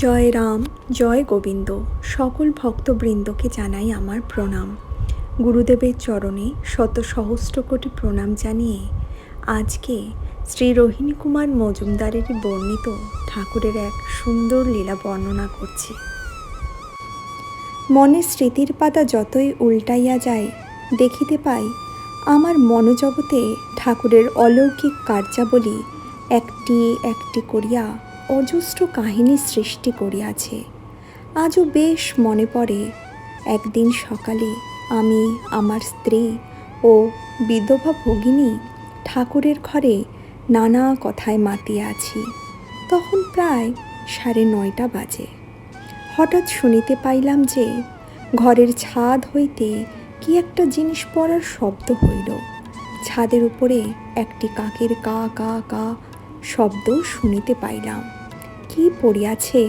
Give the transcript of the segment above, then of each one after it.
জয় রাম, জয় গোবিন্দ। সকল ভক্তবৃন্দকে জানাই আমার প্রণাম। গুরুদেবের চরণে শত সহস্র কোটি প্রণাম জানিয়ে আজকে শ্রী রোহিণী কুমার মজুমদারের বর্ণিত ঠাকুরের এক সুন্দর লীলা বর্ণনা করছি। মনে স্মৃতির পাতা যতই উল্টাইয়া যায়, দেখিতে পাই আমার মনোজগতে ঠাকুরের অলৌকিক কার্যাবলী একটি একটি করিয়া অজস্র কাহিনী সৃষ্টি করিয়াছে। আজও বেশ মনে পড়ে, একদিন সকালে আমি, আমার স্ত্রী ও বিধবা ভগিনী ঠাকুরের ঘরে নানা কথায় মাতিয়া আছি। তখন প্রায় 9:30 বাজে। হঠাৎ শুনিতে পাইলাম যে ঘরের ছাদ হইতে কি একটা জিনিস পড়ার শব্দ হইল। ছাদের উপরে একটি কাকের কা কা কা শব্দ শুনিতে পাইলাম। কি পড়িয়াছে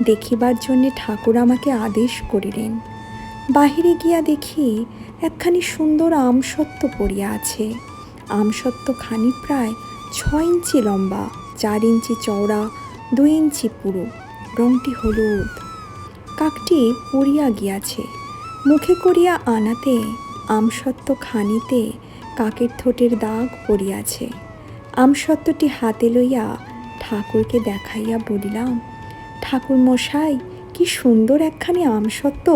দেখিবার জন্যে ঠাকুর আমাকে আদেশ করিলেন। বাহিরে গিয়া দেখি একখানি সুন্দর আমসত্ত্ব পড়িয়া আছে। আমসত্ত্বখানি প্রায় 6 ইঞ্চি লম্বা, 4 ইঞ্চি চওড়া, 2 ইঞ্চি পুরু, রংটি হলুদ। কাকটি উড়িয়া গিয়াছে। মুখে করিয়া আনাতে আমসত্ত্বখানিতে কাকের ঠোঁটের দাগ পড়িয়াছে। আমসত্ত্বটি হাতে লইয়া ঠাকুরকে দেখাইয়া বলিলাম, ঠাকুর মশাই, কি সুন্দর একখানি আমসত্ত্ব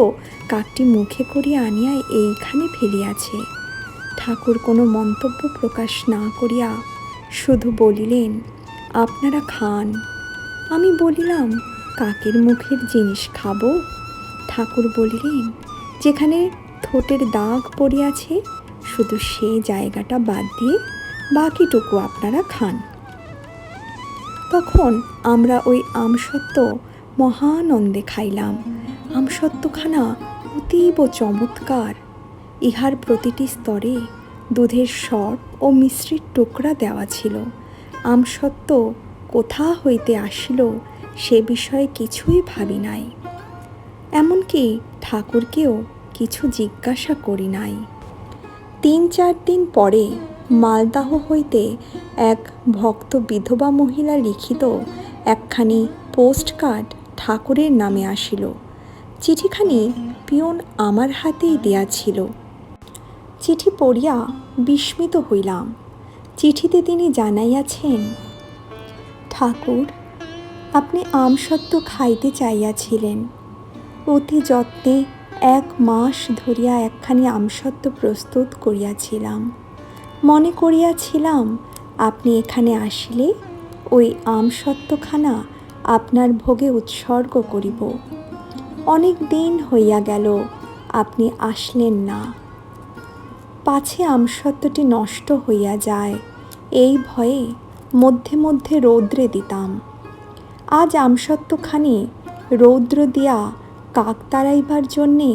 কাকটি মুখে করিয়া আনিয়া এইখানে ফেলিয়াছে। ঠাকুর কোনো মন্তব্য প্রকাশ না করিয়া শুধু বলিলেন, আপনারা খান। আমি বলিলাম, কাকের মুখের জিনিস খাবো? ঠাকুর বলিলেন, যেখানে ঠোঁটের দাগ পড়িয়াছে শুধু সে জায়গাটা বাদ দিয়ে বাকিটুকু আপনারা খান। তখন আমরা ওই আমসত্ত্ব মহানন্দে খাইলাম। আমসত্ত্বখানা অতীব চমৎকার। ইহার প্রতিটি স্তরে দুধের সর ও মিশ্রির টুকরা দেওয়া ছিল। আমসত্ত্ব কোথা হইতে আসিল সে বিষয়ে কিছুই ভাবি নাই, এমনকি ঠাকুরকেও কিছু জিজ্ঞাসা করি নাই। 3-4 দিন পরে মালদাহ হইতে এক ভক্ত বিধবা মহিলা লিখিত একখানি পোস্টকার্ড ঠাকুরের নামে আসিল। চিঠিখানি পিয়ন আমার হাতেই দিয়াছিল। চিঠি পড়িয়া বিস্মিত হইলাম। চিঠিতে তিনি জানাইয়াছেন, ঠাকুর, আপনি আমসত্ত্ব খাইতে চাইয়াছিলেন। অতি যত্নে 1 মাস ধরিয়া একখানি আমসত্ত্ব প্রস্তুত করিয়াছিলাম। মনে করিয়াছিলাম আপনি এখানে আসিলে ওই আমসত্ত্বখানা আপনার ভোগে উৎসর্গ করিব। অনেক দিন হইয়া গেল আপনি আসলেন না। পাছে আমসত্ত্বটি নষ্ট হইয়া যায় এই ভয়ে মধ্যে মধ্যে রৌদ্রে দিতাম। আজ আমসত্ত্বখানি রৌদ্র দিয়া কাক তাড়াইবার জন্যে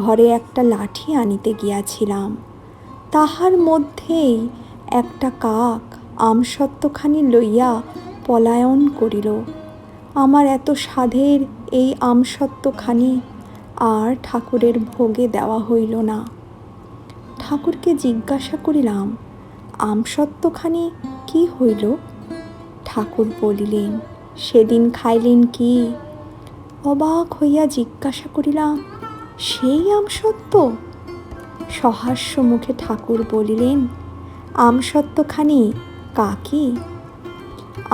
ঘরে একটা লাঠি আনিতে গিয়াছিলাম। তাহার মধ্যেই একটা কাক আমসত্ত্বখানি লইয়া পলায়ন করিল। আমার এত সাধের এই আমসত্ত্বখানি আর ঠাকুরের ভোগে দেওয়া হইল না। ঠাকুরকে জিজ্ঞাসা করিলাম, আমসত্ত্বখানি কি হইল? ঠাকুর বলিলেন, সেদিন খাইলেন কি? অবাক হইয়া জিজ্ঞাসা করিলাম, সেই আমসত্ত্ব? সহাস্য মুখে ঠাকুর বলিলেন, আমসত্ত্বখানি কাকই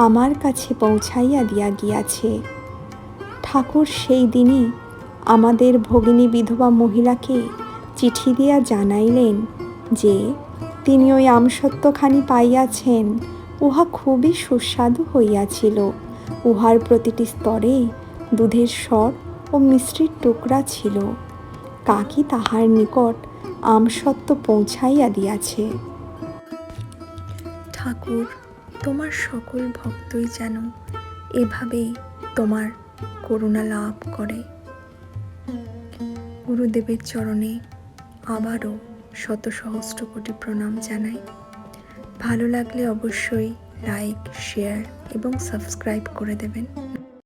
আমার কাছে পৌঁছাইয়া দিয়া গিয়াছে। ঠাকুর সেই দিনই আমাদের ভগিনী বিধবা মহিলাকে চিঠি দিয়া জানাইলেন যে তিনি ওই আমসত্ত্বখানি পাইয়াছেন। উহা খুবই সুস্বাদু হইয়াছিল। উহার প্রতিটি স্তরে দুধের স্বর ও মিশ্রির টুকরা ছিল। কাকই তাহার নিকট আমসত্ত্ব পৌঁছাইয়া দিয়াছে। ঠাকুর, তোমার সকল ভক্তই যেন এভাবেই তোমার করুণা লাভ করে। গুরুদেবের চরণে আবারও শত সহস্র কোটি প্রণাম জানাই। ভালো লাগলে অবশ্যই লাইক, শেয়ার এবং সাবস্ক্রাইব করে দেবেন।